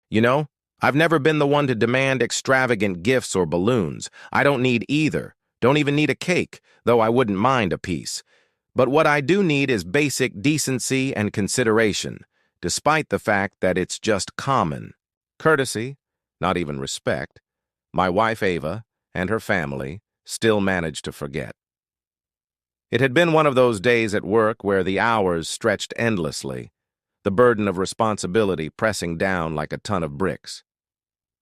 You know, I've never been the one to demand extravagant gifts or balloons. I don't need either. Don't even need a cake, though I wouldn't mind a piece. But what I do need is basic decency and consideration, despite the fact that it's just common. Courtesy, not even respect. My wife Ava and her family still managed to forget. It had been one of those days at work where the hours stretched endlessly, the burden of responsibility pressing down like a ton of bricks.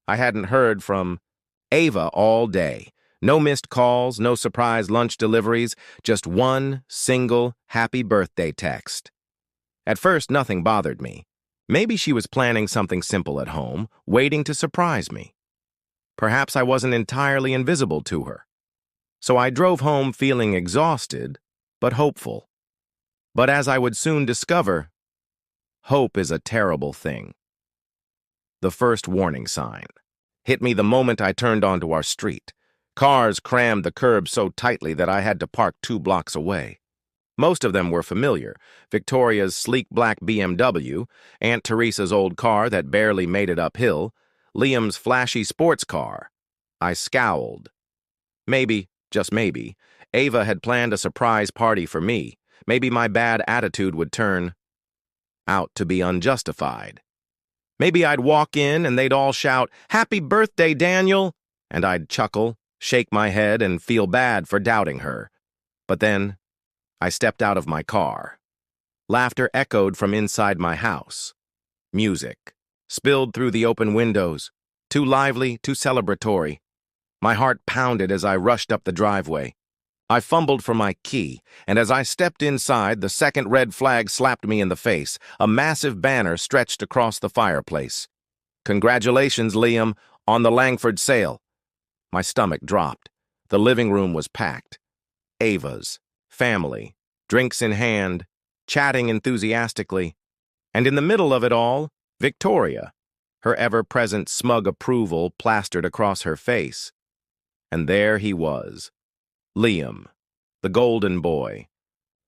I hadn't heard from Ava all day. No missed calls, no surprise lunch deliveries, just one single happy birthday text. At first, nothing bothered me. Maybe she was planning something simple at home, waiting to surprise me. Perhaps I wasn't entirely invisible to her. So I drove home feeling exhausted, but hopeful. But as I would soon discover, hope is a terrible thing. The first warning sign hit me the moment I turned onto our street. Cars crammed the curb so tightly that I had to park 2 blocks away. Most of them were familiar. Victoria's sleek black BMW, Aunt Teresa's old car that barely made it uphill, Liam's flashy sports car. I scowled. Maybe, just maybe, Ava had planned a surprise party for me. Maybe my bad attitude would turn out to be unjustified. Maybe I'd walk in and they'd all shout, "Happy birthday, Daniel!" And I'd chuckle, shake my head, and feel bad for doubting her. But then, I stepped out of my car. Laughter echoed from inside my house. Music spilled through the open windows, too lively, too celebratory. My heart pounded as I rushed up the driveway. I fumbled for my key, and as I stepped inside, the second red flag slapped me in the face, a massive banner stretched across the fireplace. "Congratulations, Liam, on the Langford sale." My stomach dropped. The living room was packed. Ava's, family, drinks in hand, chatting enthusiastically. And in the middle of it all, Victoria, her ever-present smug approval plastered across her face. And there he was, Liam, the golden boy,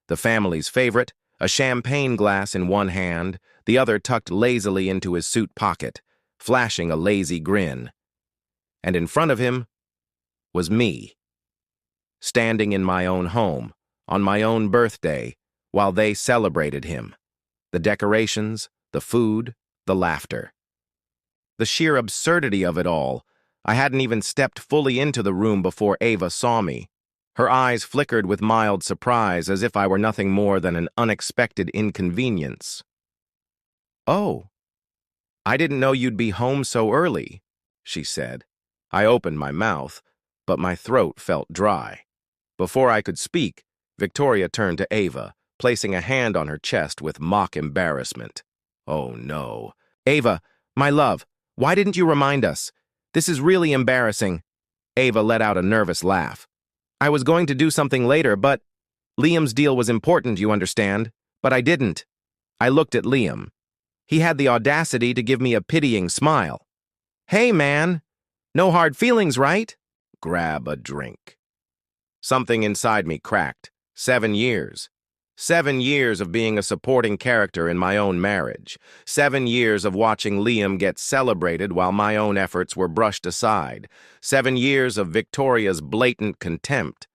the family's favorite, a champagne glass in one hand, the other tucked lazily into his suit pocket, flashing a lazy grin. And in front of him was me, standing in my own home, on my own birthday, while they celebrated him. The decorations, the food, the laughter. The sheer absurdity of it all. I hadn't even stepped fully into the room before Ava saw me. Her eyes flickered with mild surprise, as if I were nothing more than an unexpected inconvenience. "Oh, I didn't know you'd be home so early," she said. I opened my mouth, but my throat felt dry. Before I could speak, Victoria turned to Ava, placing a hand on her chest with mock embarrassment. "Oh no. Ava, my love, why didn't you remind us? This is really embarrassing." Ava let out a nervous laugh. "I was going to do something later, but Liam's deal was important, you understand, but I didn't." I looked at Liam. He had the audacity to give me a pitying smile. "Hey, man, no hard feelings, right?" Grab a drink. Something inside me cracked. 7 years. 7 years of being a supporting character in my own marriage. 7 years of watching Liam get celebrated while my own efforts were brushed aside. 7 years of Victoria's blatant contempt.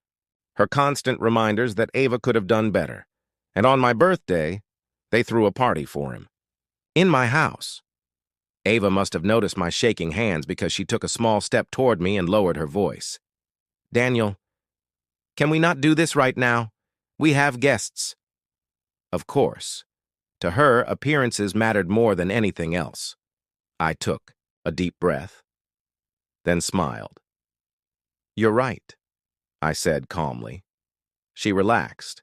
Her constant reminders that Ava could have done better. And on my birthday, they threw a party for him. In my house. Ava must have noticed my shaking hands because she took a small step toward me and lowered her voice. "Daniel, can we not do this right now? We have guests." Of course. To her, appearances mattered more than anything else. I took a deep breath, then smiled. "You're right," I said calmly. She relaxed,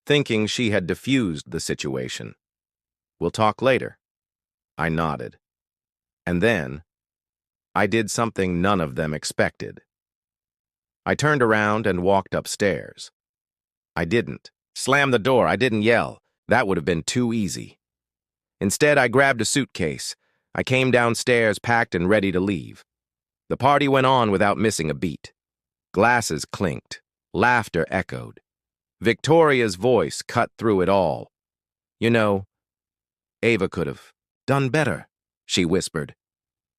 thinking she had diffused the situation. "We'll talk later." I nodded. And then, I did something none of them expected. I turned around and walked upstairs. I didn't slam the door, I didn't yell. That would have been too easy. Instead, I grabbed a suitcase. I came downstairs packed and ready to leave. The party went on without missing a beat. Glasses clinked. Laughter echoed. Victoria's voice cut through it all. "You know, Ava could have done better," she whispered.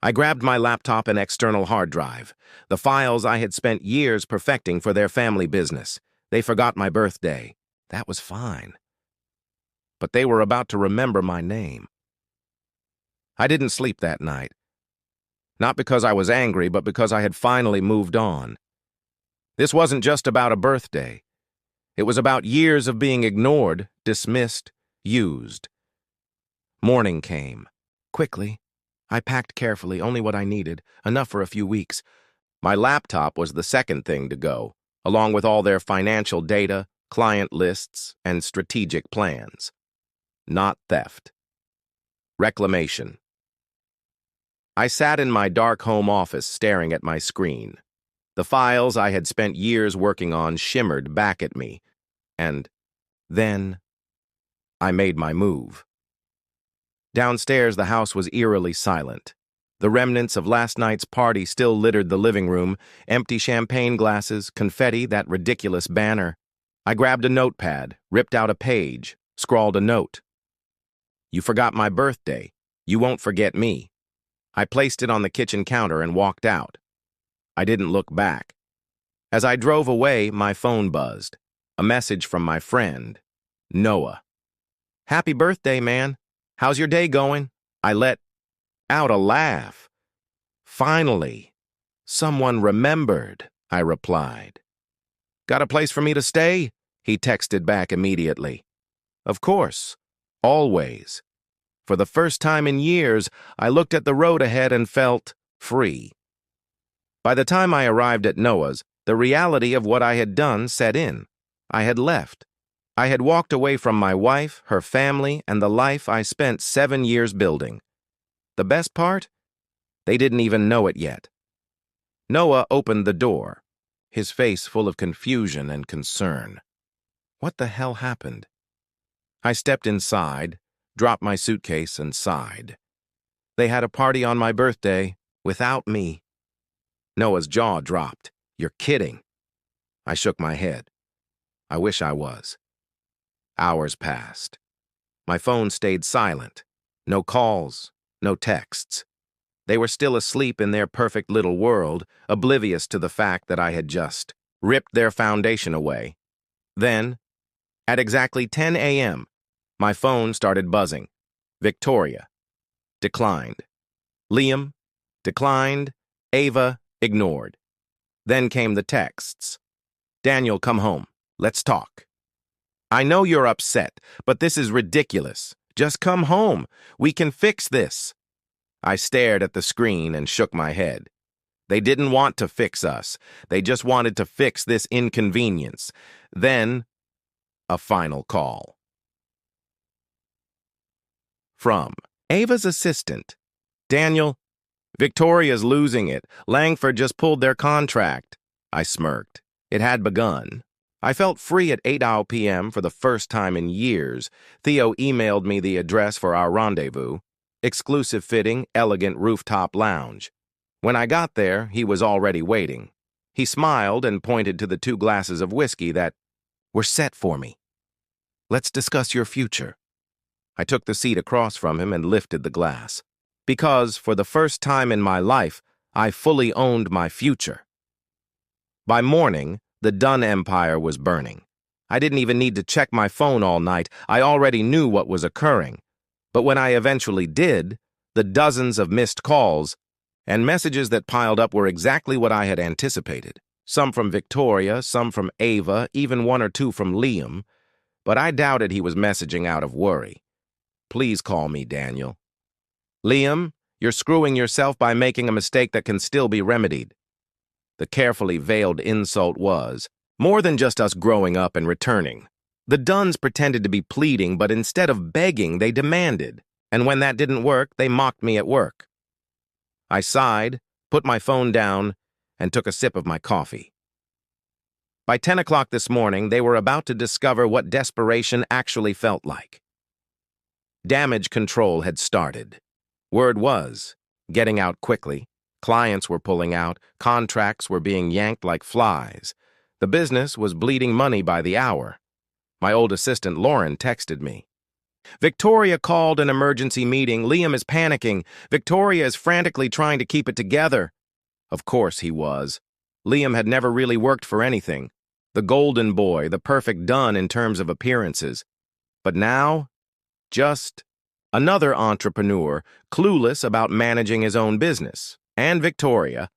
I grabbed my laptop and external hard drive, the files I had spent years perfecting for their family business. They forgot my birthday. That was fine. But they were about to remember my name. I didn't sleep that night. Not because I was angry, but because I had finally moved on. This wasn't just about a birthday. It was about years of being ignored, dismissed, used. Morning came. Quickly. I packed carefully, only what I needed, enough for a few weeks. My laptop was the second thing to go, along with all their financial data, client lists, and strategic plans. Not theft. Reclamation. I sat in my dark home office staring at my screen. The files I had spent years working on shimmered back at me, and then I made my move. Downstairs, the house was eerily silent. The remnants of last night's party still littered the living room, empty champagne glasses, confetti, that ridiculous banner. I grabbed a notepad, ripped out a page, scrawled a note. "You forgot my birthday. You won't forget me." I placed it on the kitchen counter and walked out. I didn't look back. As I drove away, my phone buzzed. A message from my friend, Noah. "Happy birthday, man. How's your day going?" I let out a laugh. "Finally, someone remembered," I replied. "Got a place for me to stay?" He texted back immediately. Of course, always. For the first time in years, I looked at the road ahead and felt free. By the time I arrived at Noah's, the reality of what I had done set in. I had left. I had walked away from my wife, her family, and the life I spent 7 years building. The best part? They didn't even know it yet. Noah opened the door, his face full of confusion and concern. What the hell happened? I stepped inside, dropped my suitcase, and sighed. They had a party on my birthday, without me. Noah's jaw dropped. "You're kidding." I shook my head. I wish I was. Hours passed. My phone stayed silent. No calls, no texts. They were still asleep in their perfect little world, oblivious to the fact that I had just ripped their foundation away. Then, at exactly 10 a.m., my phone started buzzing. Victoria. Declined. Liam. Declined. Ava. Ignored. Then came the texts. "Daniel, come home. Let's talk. I know you're upset, but this is ridiculous. Just come home. We can fix this." I stared at the screen and shook my head. They didn't want to fix us. They just wanted to fix this inconvenience. Then, a final call. From Ava's assistant. "Daniel, Victoria's losing it. Langford just pulled their contract." I smirked. It had begun. I felt free at 8 p.m. for the first time in years. Theo emailed me the address for our rendezvous. Exclusive fitting, elegant rooftop lounge. When I got there, he was already waiting. He smiled and pointed to the 2 glasses of whiskey that were set for me. "Let's discuss your future." I took the seat across from him and lifted the glass. Because, for the first time in my life, I fully owned my future. By morning, the Dunn Empire was burning. I didn't even need to check my phone all night. I already knew what was occurring. But when I eventually did, the dozens of missed calls and messages that piled up were exactly what I had anticipated. Some from Victoria, some from Ava, even 1 or 2 from Liam. But I doubted he was messaging out of worry. "Please call me Daniel." "Liam, you're screwing yourself by making a mistake that can still be remedied." The carefully veiled insult was more than just us growing up and returning. The Dunns pretended to be pleading, but instead of begging, they demanded. And when that didn't work, they mocked me at work. I sighed, put my phone down, and took a sip of my coffee. By 10 o'clock this morning, they were about to discover what desperation actually felt like. Damage control had started. Word was, getting out quickly. Clients were pulling out, contracts were being yanked like flies. The business was bleeding money by the hour. My old assistant Lauren texted me. Victoria called an emergency meeting. Liam is panicking. Victoria is frantically trying to keep it together. Of course he was. Liam had never really worked for anything. The golden boy, the perfect done in terms of appearances. But now, just another entrepreneur, clueless about managing his own business. And Victoria.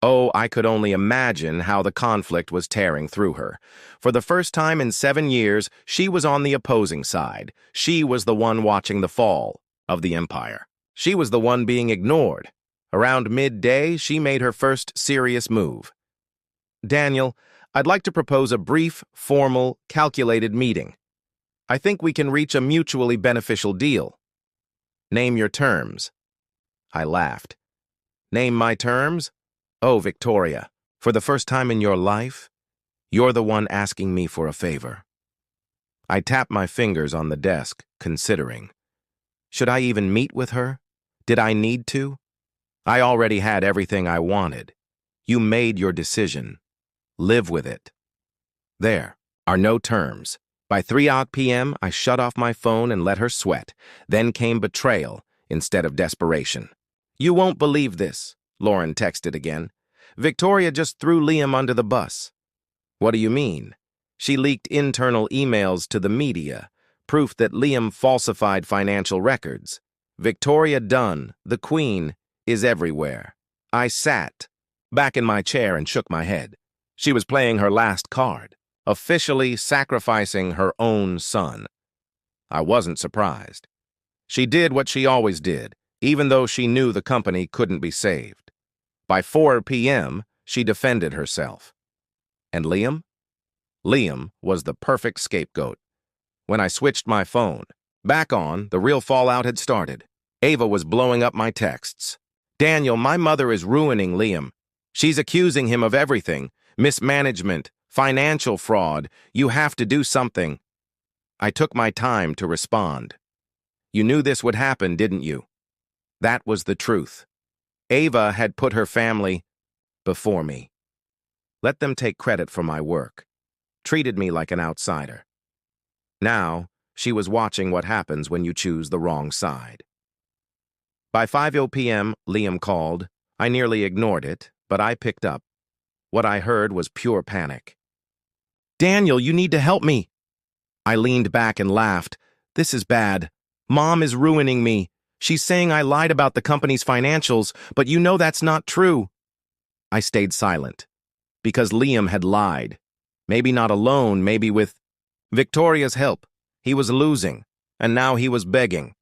Oh, I could only imagine how the conflict was tearing through her. For the first time in 7 years, she was on the opposing side. She was the one watching the fall of the empire. She was the one being ignored. Around midday, she made her first serious move. Daniel, I'd like to propose a brief, formal, calculated meeting. I think we can reach a mutually beneficial deal. Name your terms. I laughed. Name my terms? Oh, Victoria, for the first time in your life, you're the one asking me for a favor. I tapped my fingers on the desk, considering. Should I even meet with her? Did I need to? I already had everything I wanted. You made your decision. Live with it. There are no terms. By 3 p.m., I shut off my phone and let her sweat. Then came betrayal instead of desperation. You won't believe this, Lauren texted again. Victoria just threw Liam under the bus. What do you mean? She leaked internal emails to the media, proof that Liam falsified financial records. Victoria Dunn, the queen, is everywhere. I sat back in my chair and shook my head. She was playing her last card, officially sacrificing her own son. I wasn't surprised. She did what she always did, even though she knew the company couldn't be saved. By 4 p.m., she defended herself. And Liam? Liam was the perfect scapegoat. When I switched my phone back on, the real fallout had started. Ava was blowing up my texts. Daniel, my mother is ruining Liam. She's accusing him of everything. Mismanagement, financial fraud. You have to do something. I took my time to respond. You knew this would happen, didn't you? That was the truth. Ava had put her family before me. Let them take credit for my work. Treated me like an outsider. Now, she was watching what happens when you choose the wrong side. By 5 p.m., Liam called. I nearly ignored it, but I picked up. What I heard was pure panic. Daniel, you need to help me. I leaned back and laughed. This is bad. Mom is ruining me. She's saying I lied about the company's financials, but you know that's not true. I stayed silent, because Liam had lied. Maybe not alone, maybe with Victoria's help. He was losing, and now he was begging.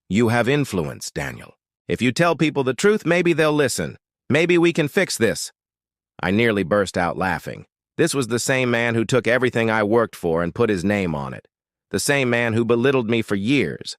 You have influence, Daniel. If you tell people the truth, maybe they'll listen. Maybe we can fix this. I nearly burst out laughing. This was the same man who took everything I worked for and put his name on it. The same man who belittled me for years.